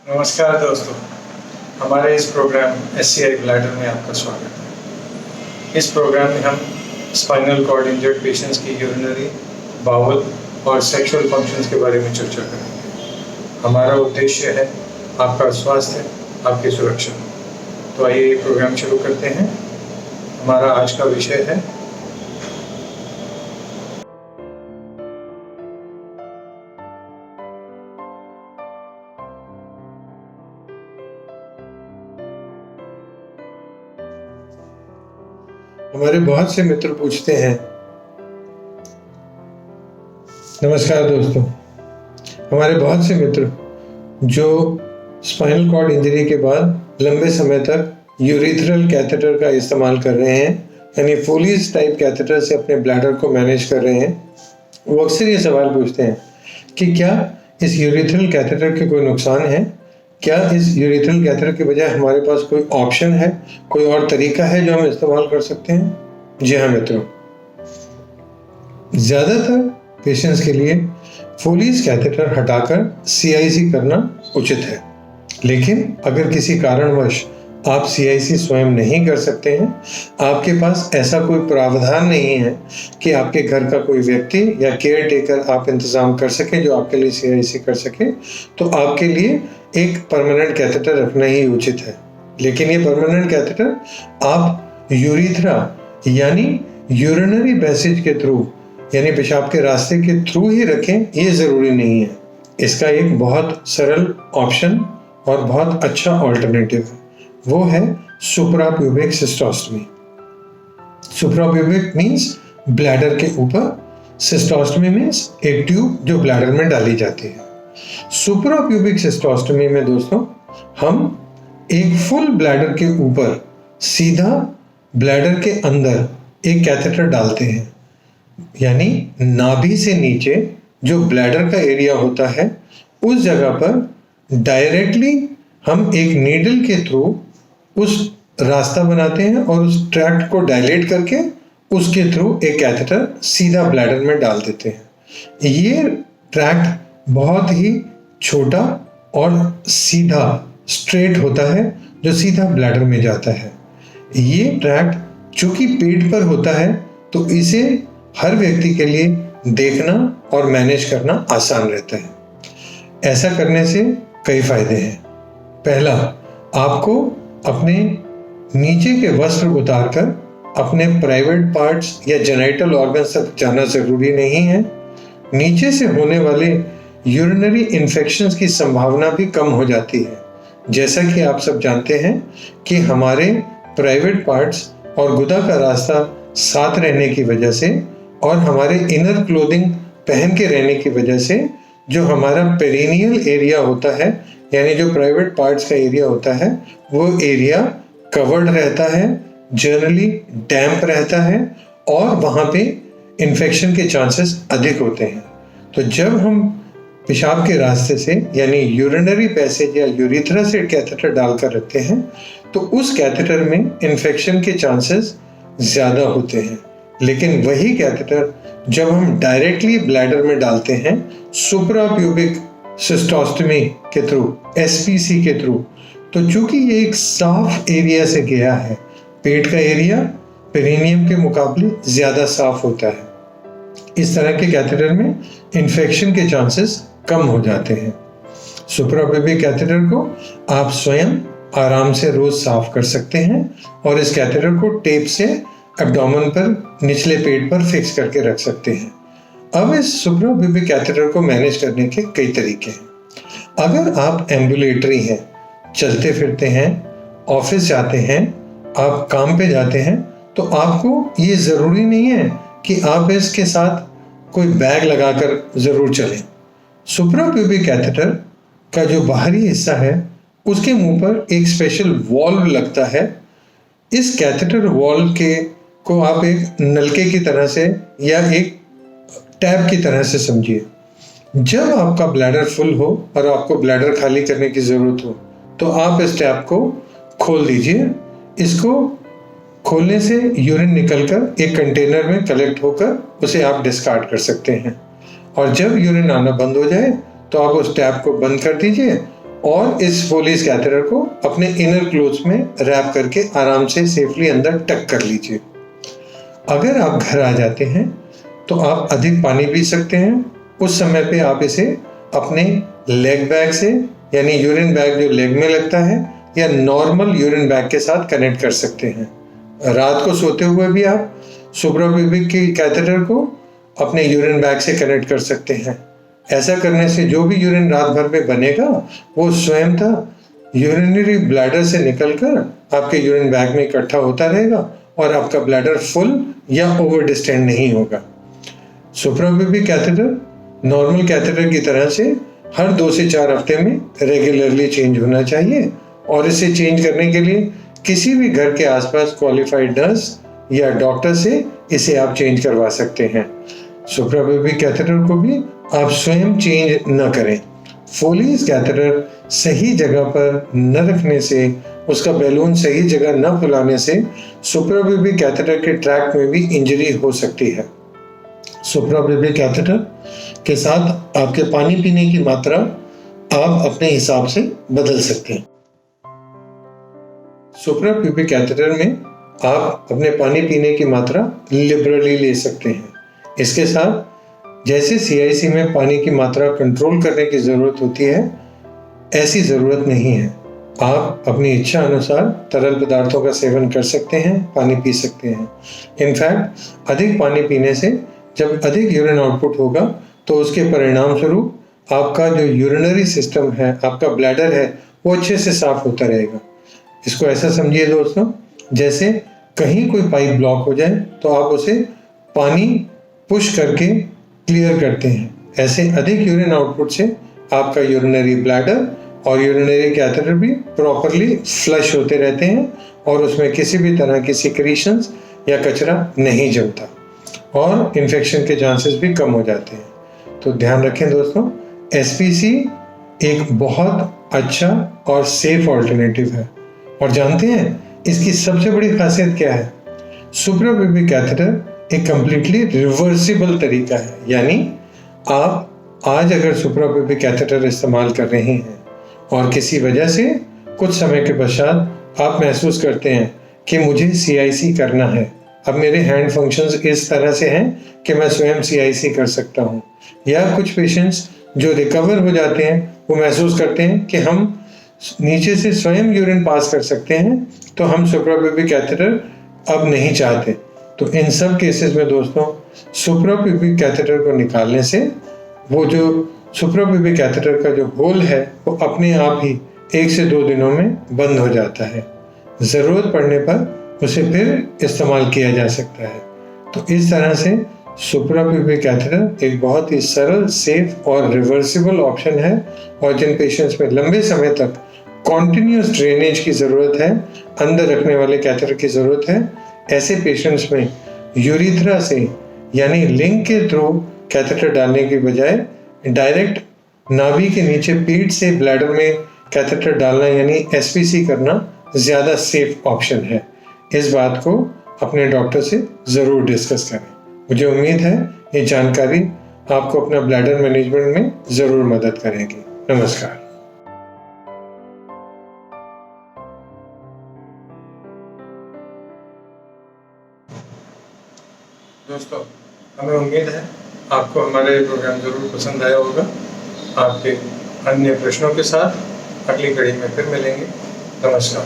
नमस्कार दोस्तों, हमारे इस प्रोग्राम SCI ब्लैडर में आपका स्वागत है। इस प्रोग्राम में हम स्पाइनल कॉर्ड इंजर्ड पेशेंट्स की यूरिनरी, बाउल और सेक्सुअल फंक्शंस के बारे में चर्चा करेंगे। हमारा उद्देश्य है आपका स्वास्थ्य, आपकी सुरक्षा। तो आइए ये प्रोग्राम शुरू करते हैं। हमारा आज का विषय है हमारे बहुत से मित्र पूछते हैं। नमस्कार दोस्तों, हमारे बहुत से मित्र जो स्पाइनल कॉर्ड इंजरी के बाद लंबे समय तक यूरिथ्रल कैथेटर का इस्तेमाल कर रहे हैं, यानी फोलीज टाइप कैथेटर से अपने ब्लैडर को मैनेज कर रहे हैं, वो अक्सर ये सवाल पूछते हैं कि क्या इस यूरिथ्रल कैथेटर के कोई नुकसान है, क्या इस यूरिथ्रल कैथेटर के बजाय हमारे पास कोई ऑप्शन है, कोई और तरीका है जो हम इस्तेमाल कर सकते हैं। जी हाँ मित्रों, ज़्यादातर पेशेंट्स के लिए फोलीज कैथेटर हटाकर CIC करना उचित है। लेकिन अगर किसी कारणवश आप CIC स्वयं नहीं कर सकते हैं, आपके पास ऐसा कोई प्रावधान नहीं है कि आपके घर का कोई व्यक्ति या केयर टेकर आप इंतज़ाम कर सके जो आपके लिए CIC कर सके, तो आपके लिए एक परमानेंट कैथेटर रखना ही उचित है। लेकिन ये परमानेंट कैथेटर आप यूरिथ्रा यानी यूरिनरी पैसेज के थ्रू, यानी पेशाब के रास्ते के थ्रू ही रखें, ये ज़रूरी नहीं है। इसका एक बहुत सरल ऑप्शन और बहुत अच्छा ऑल्टरनेटिव है, वो है सुप्राप्यूबिक सिस्टोस्टमी। सुप्राप्यूबिक मीन्स ब्लैडर के ऊपर, सिस्टोस्टमी मीन्स एक ट्यूब जो ब्लैडर में डाली जाती है। सुप्राप्यूबिक सिस्टोस्टमी में दोस्तों हम एक फुल ब्लैडर के ऊपर सीधा ब्लैडर के अंदर एक कैथेटर डालते हैं, यानी नाभि से नीचे जो ब्लैडर का एरिया होता है उस जगह पर डायरेक्टली हम एक नीडल के थ्रू उस रास्ता बनाते हैं और उस ट्रैक्ट को डायलेट करके उसके थ्रू एक कैथेटर सीधा ब्लैडर में डाल देते हैं। ये ट्रैक्ट बहुत ही छोटा और सीधा स्ट्रेट होता है जो सीधा ब्लैडर में जाता है। ये ट्रैक्ट चूंकि पेट पर होता है तो इसे हर व्यक्ति के लिए देखना और मैनेज करना आसान रहता है। ऐसा करने से कई फायदे हैं। पहला, आपको अपने नीचे के वस्त्र उतारकर अपने प्राइवेट पार्ट्स या जेनिटल ऑर्गन्स तक जाना जरूरी नहीं है। नीचे से होने वाले यूरिनरी इन्फेक्शंस की संभावना भी कम हो जाती है। जैसा कि आप सब जानते हैं कि हमारे प्राइवेट पार्ट्स और गुदा का रास्ता साथ रहने की वजह से और हमारे इनर क्लोथिंग पहन के रहने की वजह से जो हमारा पेरिनियल एरिया होता है, यानी जो प्राइवेट पार्ट्स का एरिया होता है, वो एरिया कवर्ड रहता है, जनरली डैम्प रहता है और वहाँ पे इन्फेक्शन के चांसेस अधिक होते हैं। तो जब हम पेशाब के रास्ते से यानी यूरिनरी पैसेज या यूरिथ्रा से कैथेटर डालकर रखते हैं तो उस कैथेटर में इन्फेक्शन के चांसेस ज़्यादा होते हैं। लेकिन वही कैथेटर जब हम डायरेक्टली ब्लैडर में डालते हैं सुप्राप्यूबिक सिस्टोस्टमी के थ्रू, SPC के थ्रू, तो चूंकि ये एक साफ एरिया से गया है, पेट का एरिया पेरिनियम के मुकाबले ज़्यादा साफ होता है। इस तरह के कैथेटर में इन्फेक्शन के चांसेस कम हो जाते हैं। सुप्राप्यूबिक कैथेटर को आप स्वयं आराम से रोज साफ कर सकते हैं और इस कैथेटर को टेप से एब्डोमेन पर निचले पेट पर फिक्स करके रख सकते हैं। अब इस सुप्राप्यूबिक कैथेटर को मैनेज करने के कई तरीके हैं। अगर आप एम्बुलेटरी हैं, चलते फिरते हैं, ऑफिस जाते हैं, आप काम पे जाते हैं, तो आपको ये ज़रूरी नहीं है कि आप इसके साथ कोई बैग लगाकर ज़रूर चलें। सुप्राप्यूबिक कैथेटर का जो बाहरी हिस्सा है उसके मुंह पर एक स्पेशल वॉल्व लगता है। इस कैथेटर वॉल्व के को आप एक नलके की तरह से या एक टैप की तरह से समझिए। जब आपका ब्लैडर फुल हो और आपको ब्लैडर खाली करने की ज़रूरत हो तो आप इस टैप को खोल दीजिए। इसको खोलने से यूरिन निकलकर एक कंटेनर में कलेक्ट होकर उसे आप डिस्कार्ड कर सकते हैं। और जब यूरिन आना बंद हो जाए तो आप उस टैप को बंद कर दीजिए और इस फोलीज कैथेटर को अपने इनर क्लोथ्स में रैप करके आराम से सेफली अंदर टक कर लीजिए। अगर आप घर आ जाते हैं तो आप अधिक पानी पी सकते हैं। उस समय पे आप इसे अपने लेग बैग से, यानी यूरिन बैग जो लेग में लगता है, या नॉर्मल यूरिन बैग के साथ कनेक्ट कर सकते हैं। रात को सोते हुए भी आप सुप्राप्यूबिक की कैथेटर को अपने यूरिन बैग से कनेक्ट कर सकते हैं। ऐसा करने से जो भी यूरिन रात भर में बनेगा वो स्वयं था यूरिनरी ब्लैडर से निकलकर आपके यूरिन बैग में इकट्ठा होता रहेगा और आपका ब्लैडर फुल या ओवर डिस्टेंड नहीं होगा। सुप्राप्यूबिक कैथेटर नॉर्मल कैथेटर की तरह से हर 2 से 4 हफ्ते में रेगुलरली चेंज होना चाहिए, और इसे चेंज करने के लिए किसी भी घर के आसपास क्वालिफाइड नर्स या डॉक्टर से इसे आप चेंज करवा सकते हैं। सुप्राप्यूबिक कैथेटर को भी आप स्वयं चेंज न करें। फोलीज कैथेटर सही जगह पर न रखने से, उसका बैलून सही जगह न फुलाने से सुप्राप्यूबिक कैथेटर के ट्रैक में भी इंजरी हो सकती है। सुप्राप्यूबिक कैथेटर के साथ आपके पानी पीने की मात्रा आप अपने हिसाब से बदल सकते हैं। सुप्राप्यूबिक कैथेटर में आप अपने पानी पीने की मात्रा लिबरली ले सकते हैं। इसके साथ जैसे CIC में पानी की मात्रा कंट्रोल करने की ज़रूरत होती है, ऐसी ज़रूरत नहीं है। आप अपनी इच्छा अनुसार तरल पदार्थों का सेवन कर सकते हैं, पानी पी सकते हैं। इनफैक्ट अधिक पानी पीने से जब अधिक यूरिन आउटपुट होगा तो उसके परिणाम स्वरूप आपका जो यूरिनरी सिस्टम है, आपका ब्लैडर है, वो अच्छे से साफ होता रहेगा। इसको ऐसा समझिए दोस्तों, जैसे कहीं कोई पाइप ब्लॉक हो जाए तो आप उसे पानी पुश करके क्लियर करते हैं। ऐसे अधिक यूरिन आउटपुट से आपका यूरिनरी ब्लैडर और यूरिनरी कैथेटर भी प्रॉपरली फ्लश होते रहते हैं और उसमें किसी भी तरह की सिक्रीशंस या कचरा नहीं जमता और इन्फेक्शन के चांसेस भी कम हो जाते हैं। तो ध्यान रखें दोस्तों, SPC एक बहुत अच्छा और सेफ ऑल्टरनेटिव है। और जानते हैं इसकी सबसे बड़ी खासियत क्या है? सुप्राप्यूबिक कैथेटर एक कंप्लीटली रिवर्सिबल तरीका है, यानी आप आज अगर सुप्राप्यूबिक कैथेटर इस्तेमाल कर रहे हैं और किसी वजह से कुछ समय के पश्चात आप महसूस करते हैं कि मुझे CIC करना है, अब मेरे हैंड फंक्शंस इस तरह से हैं कि मैं स्वयं CIC कर सकता हूँ, या कुछ पेशेंट्स जो रिकवर हो जाते हैं वो महसूस करते हैं कि हम नीचे से स्वयं यूरिन पास कर सकते हैं, तो हम सुप्राप्यूबिक कैथेटर अब नहीं चाहते। तो इन सब केसेस में दोस्तों सुप्राप्यूबिक कैथेटर को निकालने से वो जो सुप्राप्यूबिक कैथेटर का जो होल है वो अपने आप ही 1 से 2 दिनों में बंद हो जाता है। ज़रूरत पड़ने पर उसे फिर इस्तेमाल किया जा सकता है। तो इस तरह से सुप्राप्यूबिक कैथेटर एक बहुत ही सरल, सेफ और रिवर्सिबल ऑप्शन है, और जिन पेशेंट्स में लंबे समय तक कॉन्टिन्यूस ड्रेनेज की ज़रूरत है, अंदर रखने वाले कैथेटर की ज़रूरत है, ऐसे पेशेंट्स में यूरिथ्रा से यानी लिंक के थ्रू कैथेटर डालने की बजाय डायरेक्ट नाभि के नीचे पीठ से ब्लैडर में कैथेटर डालना यानी SPC करना ज़्यादा सेफ ऑप्शन है। इस बात को अपने डॉक्टर से ज़रूर डिस्कस करें। मुझे उम्मीद है ये जानकारी आपको अपना ब्लैडर मैनेजमेंट में ज़रूर मदद करेगी। नमस्कार। दोस्तों, हमें उम्मीद है आपको हमारे प्रोग्राम ज़रूर पसंद आया होगा। आपके अन्य प्रश्नों के साथ अगली कड़ी में फिर मिलेंगे। नमस्कार।